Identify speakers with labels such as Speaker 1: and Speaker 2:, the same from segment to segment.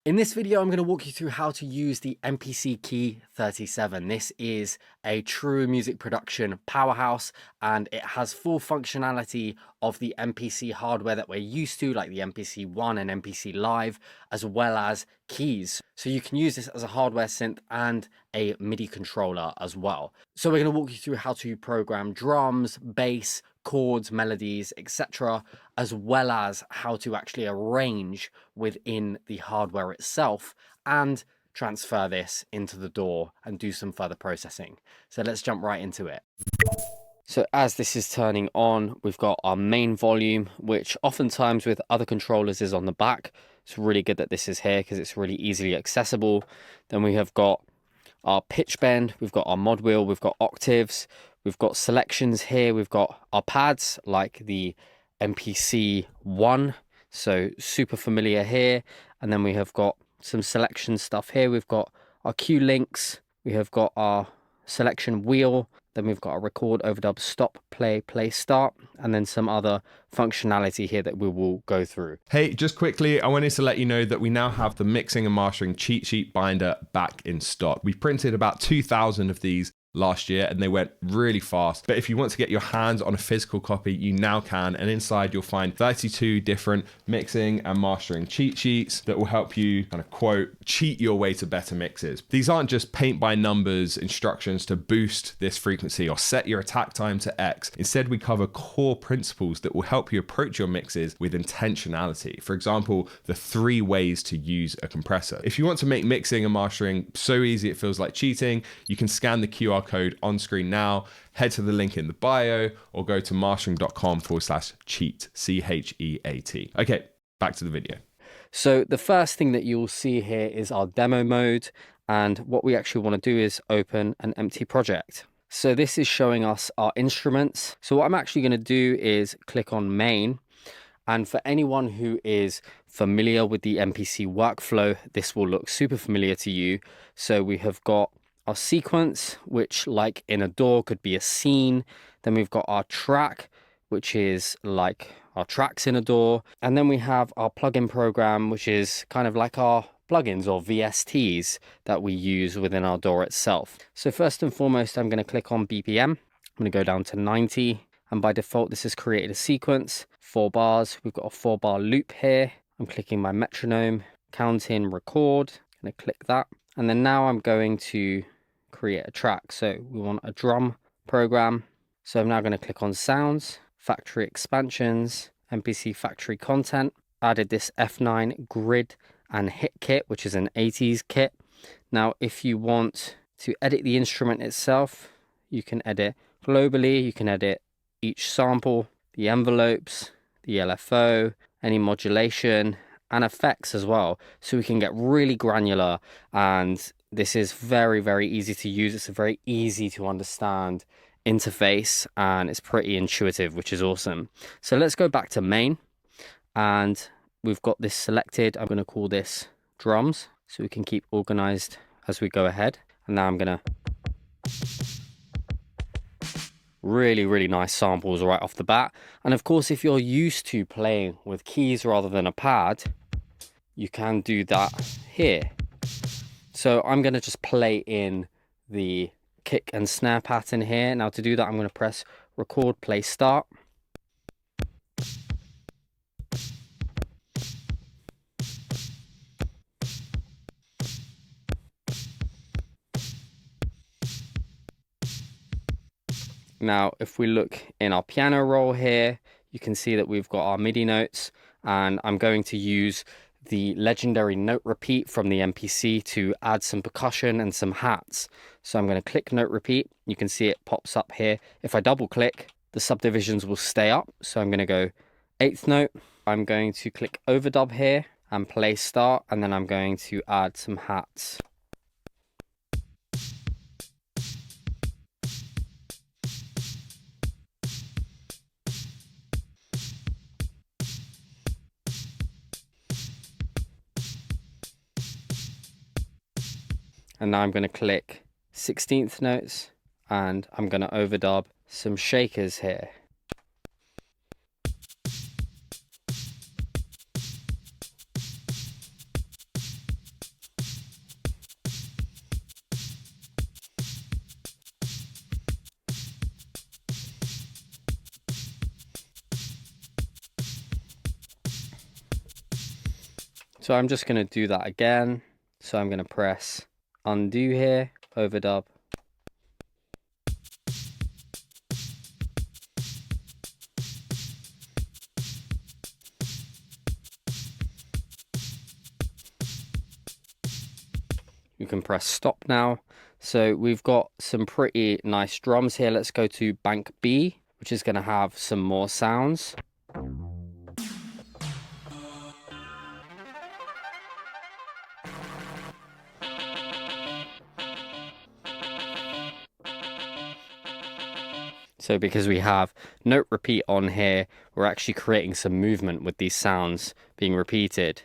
Speaker 1: In this video, I'm going to walk you through how to use the MPC Key 37. This is a true music production powerhouse, and it has full functionality of the MPC hardware that we're used to, like the MPC One and MPC Live, as well as keys. So you can use this as a hardware synth and a MIDI controller as well. So we're going to walk you through how to program drums, bass, chords, melodies, etc., as well as how to actually arrange within the hardware itself and transfer this into the DAW and do some further processing. So let's jump right into it. So as this is turning on, we've got our main volume, which oftentimes with other controllers is on the back. It's really good that this is here because it's really easily accessible. Then we have got our pitch bend, we've got our mod wheel, we've got octaves, we've got selections here, we've got our pads like the MPC One, so super familiar here. And then we have got some selection stuff here. We've got our cue links, we have got our selection wheel, then we've got a record, overdub, stop, play, start, and then some other functionality here that we will go through.
Speaker 2: Hey, just quickly, I wanted to let you know that we now have the mixing and mastering cheat sheet binder back in stock. We printed about 2,000 of these last year and they went really fast. But if you want to get your hands on a physical copy, you now can. And inside you'll find 32 different mixing and mastering cheat sheets that will help you kind of quote, cheat your way to better mixes. These aren't just paint by numbers instructions to boost this frequency or set your attack time to X. Instead, we cover core principles that will help you approach your mixes with intentionality. For example, the 3 ways to use a compressor. If you want to make mixing and mastering so easy it feels like cheating, you can scan the QR code on screen now, head to the link in the bio, or go to mastering.com/cheat, CHEAT. Okay, back to the video.
Speaker 1: So the first thing that you'll see here is our demo mode, and what we actually want to do is open an empty project. So this is showing us our instruments. So what I'm actually going to do is click on main, and for anyone who is familiar with the MPC workflow, this will look super familiar to you. So we have got our sequence, which like in a DAW could be a scene. Then we've got our track, which is like our tracks in a DAW. And then we have our plugin program, which is kind of like our plugins or VSTs that we use within our DAW itself. So first and foremost, I'm going to click on BPM. I'm going to go down to 90. And by default, this has created a sequence, 4 bars. We've got a 4-bar loop here. I'm clicking my metronome, count in, record. I'm going to click that. And then now I'm going to create a track. So we want a drum program. So I'm now going to click on sounds, factory expansions, MPC factory content. Added this F9 grid and hit kit, which is an 80s kit. Now, if you want to edit the instrument itself, you can edit globally. You can edit each sample, the envelopes, the LFO, any modulation, and effects as well. So we can get really granular, and this is very, very easy to use. It's a very easy to understand interface, and it's pretty intuitive, which is awesome. So let's go back to main, and we've got this selected. I'm going to call this drums so we can keep organized as we go ahead. And now I'm going to really nice samples right off the bat. And of course, if you're used to playing with keys rather than a pad, you can do that here. So I'm going to just play in the kick and snare pattern here. Now to do that, I'm going to press record, play, start. Now, if we look in our piano roll here, you can see that we've got our MIDI notes, and I'm going to use the legendary note repeat from the MPC to add some percussion and some hats. So I'm going to click note repeat. You can see it pops up here. If I double click, the subdivisions will stay up. So I'm going to go 8th note. I'm going to click overdub here and play start, and then I'm going to add some hats. And now I'm going to click 16th notes, and I'm going to overdub some shakers here. So I'm just going to do that again. So I'm going to press undo here, overdub. You can press stop now. So we've got some pretty nice drums here. Let's go to bank B, which is going to have some more sounds. So because we have note repeat on here, we're actually creating some movement with these sounds being repeated.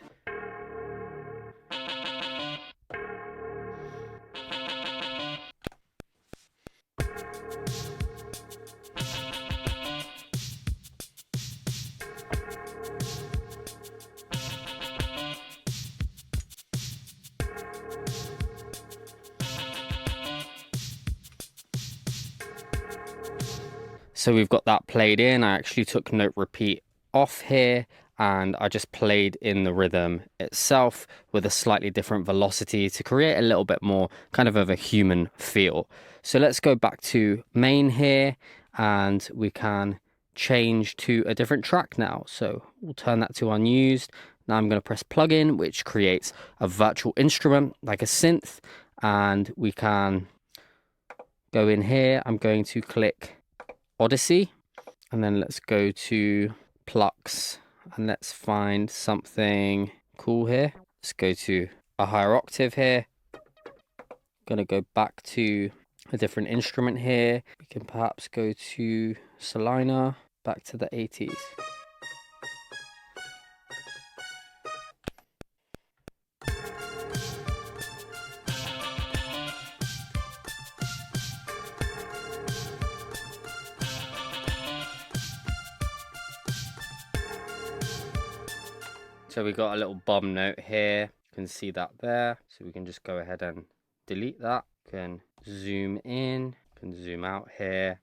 Speaker 1: So we've got that played in. I actually took note repeat off here and I just played in the rhythm itself with a slightly different velocity to create a little bit more kind of a human feel. So let's go back to main here and we can change to a different track now. So we'll turn that to unused. Now I'm going to press plugin, which creates a virtual instrument like a synth, and we can go in here. I'm going to click Odyssey, and then let's go to Plux and let's find something cool here. Let's go to a higher octave here. Gonna go back to a different instrument here. We can perhaps go to Salina, back to the 80s. So we got a little bum note here. You can see that there. So we can just go ahead and delete that. Can zoom in, can zoom out here.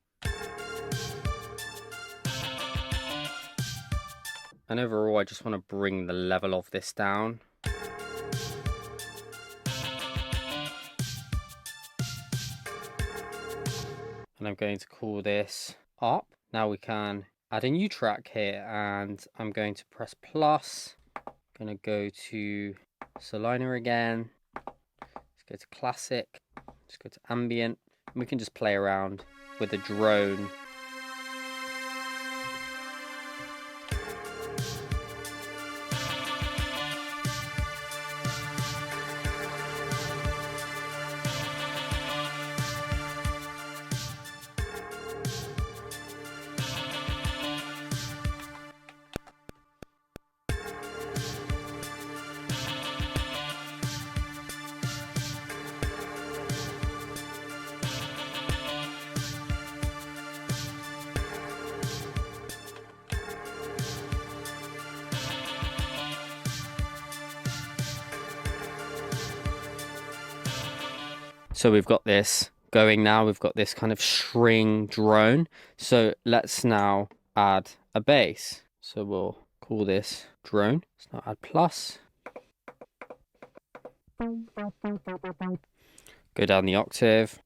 Speaker 1: And overall, I just want to bring the level of this down. And I'm going to call this up. Now we can add a new track here, and I'm going to press plus. Going to go to Salina again. Let's go to classic. Let's go to ambient. And we can just play around with the drone. So we've got this going now. We've got this kind of string drone. So let's now add a bass. So we'll call this drone. Let's now add plus. Go down the octave.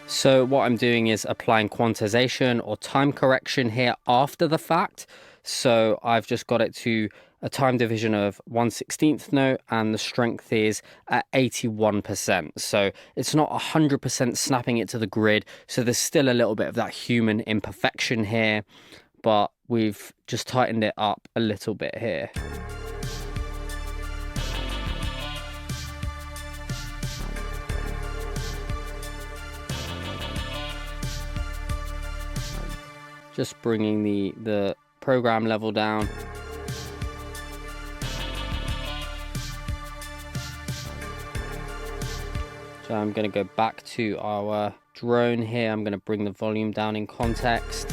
Speaker 1: So what I'm doing is applying quantization or time correction here after the fact. So I've just got it to a time division of 1/16 note, and the strength is at 81%. So it's not 100% snapping it to the grid. So there's still a little bit of that human imperfection here, but we've just tightened it up a little bit here. Just bringing the program level down. So I'm going to go back to our drone here. I'm going to bring the volume down in context.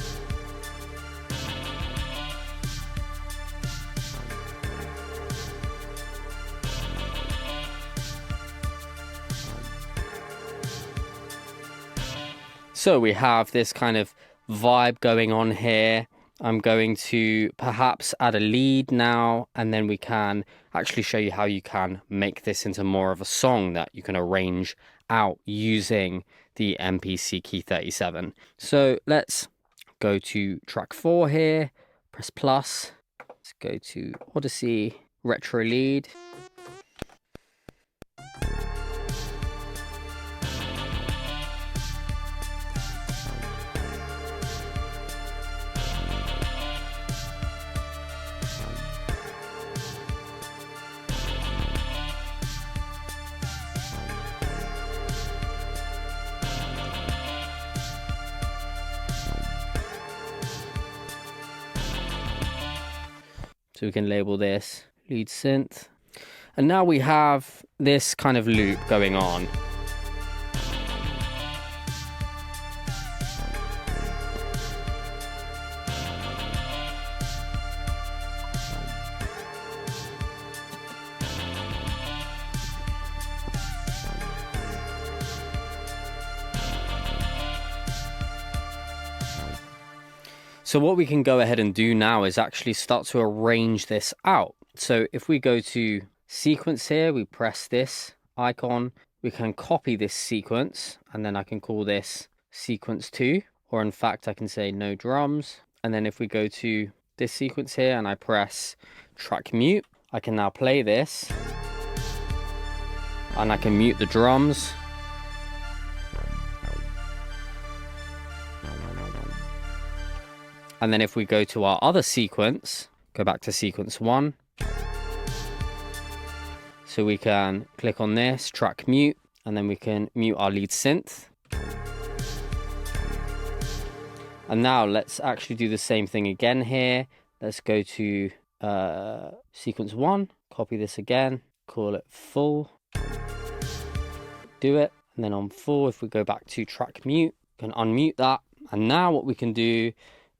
Speaker 1: So we have this kind of vibe going on here. I'm going to perhaps add a lead now, and then we can actually show you how you can make this into more of a song that you can arrange out using the MPC Key 37. So let's go to track 4 here, press plus, let's go to Odyssey, retro lead. So we can label this lead synth. And now we have this kind of loop going on. So what we can go ahead and do now is actually start to arrange this out. So if we go to sequence here, we press this icon, we can copy this sequence, and then I can call this sequence 2, or in fact I can say no drums. And then if we go to this sequence here and I press track mute, I can now play this and I can mute the drums. And then if we go to our other sequence, go back to sequence 1. So we can click on this, track mute, and then we can mute our lead synth. And now let's actually do the same thing again here. Let's go to sequence 1, copy this again, call it full, do it. And then on 4, if we go back to track mute, we can unmute that. And now what we can do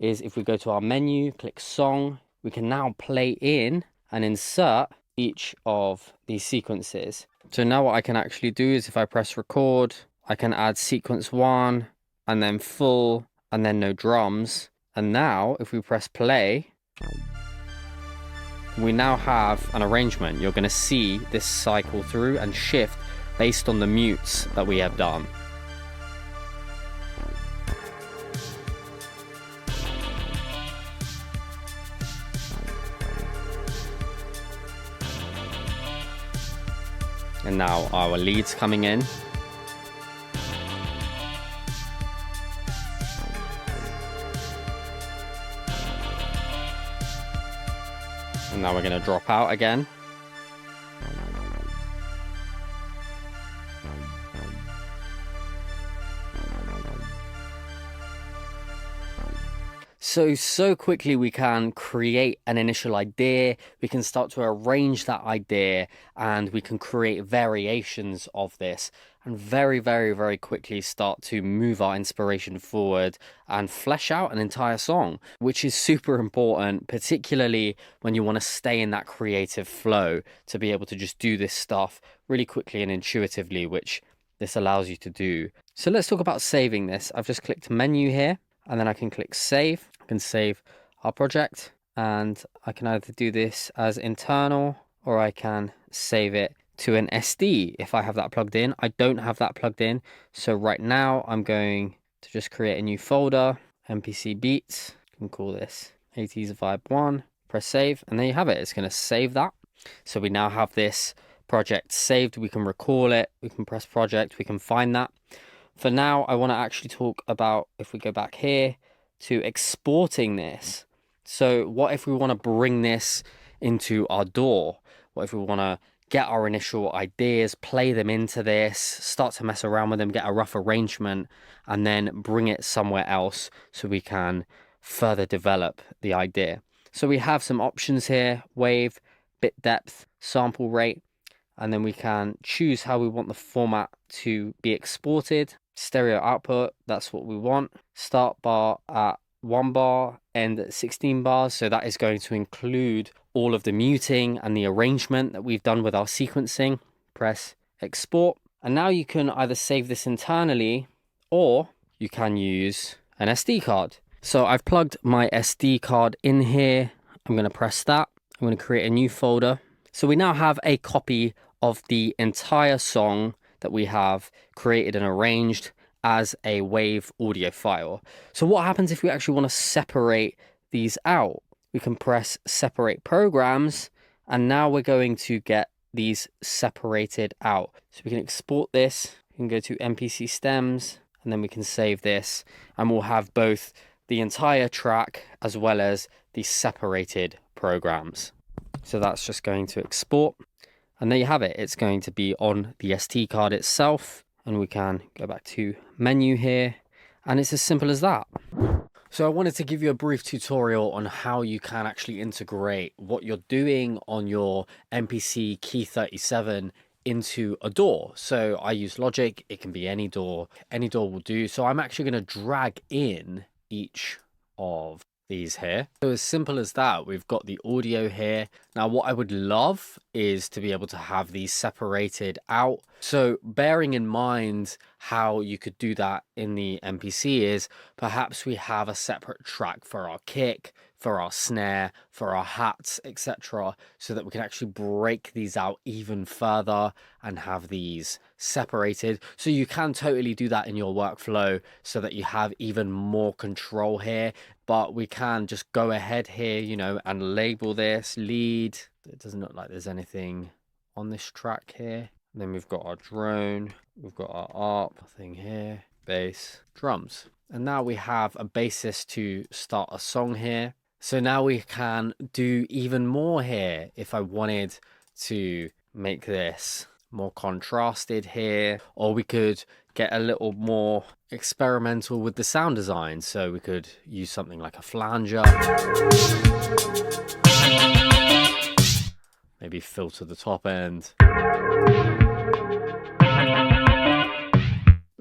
Speaker 1: is if we go to our menu, click song, we can now play in and insert each of these sequences. So now what I can actually do is if I press record, I can add sequence 1 and then full and then no drums. And now if we press play, we now have an arrangement. You're going to see this cycle through and shift based on the mutes that we have done. And now our lead's coming in. And now we're going to drop out again. So quickly we can create an initial idea, we can start to arrange that idea, and we can create variations of this, and very quickly start to move our inspiration forward and flesh out an entire song, which is super important, particularly when you want to stay in that creative flow, to be able to just do this stuff really quickly and intuitively, which this allows you to do. So let's talk about saving this. I've just clicked menu here, and then I can click save. I can save our project, and I can either do this as internal or I can save it to an SD if I have that plugged in. I don't have that plugged in, so right now I'm going to just create a new folder, MPC beats. I can call this 80s vibe 1, press save, and there you have it. It's going to save that. So we now have this project saved. We can recall it, we can press project, we can find that. For now, I want to actually talk about, if we go back here to exporting this. So what if we want to bring this into our DAW? What if we want to get our initial ideas, play them into this, start to mess around with them, get a rough arrangement, and then bring it somewhere else so we can further develop the idea. So we have some options here: wave, bit depth, sample rate, and then we can choose how we want the format to be exported. Stereo output, that's what we want. Start bar at 1 bar, end at 16 bars. So that is going to include all of the muting and the arrangement that we've done with our sequencing. Press export. And now you can either save this internally or you can use an SD card. So I've plugged my SD card in here. I'm going to press that. I'm going to create a new folder. So we now have a copy of the entire song that we have created and arranged as a wave audio file. So what happens if we actually want to separate these out? We can press separate programs, and now we're going to get these separated out. So we can export this, we can go to MPC stems, and then we can save this, and we'll have both the entire track as well as the separated programs. So that's just going to export. And there you have it. It's going to be on the SD card itself. And we can go back to menu here. And it's as simple as that. So I wanted to give you a brief tutorial on how you can actually integrate what you're doing on your MPC Key 37 into a DAW. So I use Logic. It can be any DAW. Any DAW will do. So I'm actually going to drag in each of these here. So as simple as that, we've got the audio here. Now what I would love is to be able to have these separated out. So bearing in mind how you could do that in the MPC is perhaps we have a separate track for our kick, for our snare, for our hats, etc., so that we can actually break these out even further and have these separated. So you can totally do that in your workflow so that you have even more control here. But we can just go ahead here, you know, and label this lead. It doesn't look like there's anything on this track here. And then we've got our drone, we've got our ARP thing here, bass, drums. And now we have a basis to start a song here. So now we can do even more here. If I wanted to make this more contrasted here, or we could get a little more experimental with the sound design. So we could use something like a flanger. Maybe filter the top end.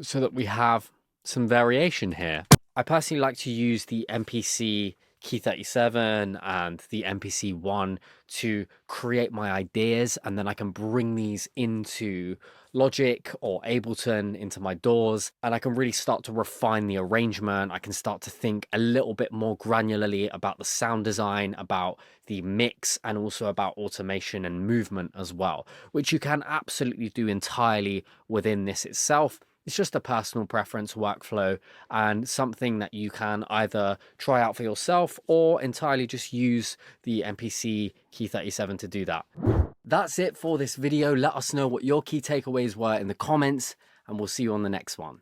Speaker 1: So that we have some variation here. I personally like to use the MPC Key 37 and the MPC 1 to create my ideas, and then I can bring these into Logic or Ableton into my DAWs, and I can really start to refine the arrangement. I can start to think a little bit more granularly about the sound design, about the mix, and also about automation and movement as well, which you can absolutely do entirely within this itself. It's just a personal preference workflow and something that you can either try out for yourself or entirely just use the MPC Key 37 to do that. That's it for this video. Let us know what your key takeaways were in the comments, and we'll see you on the next one.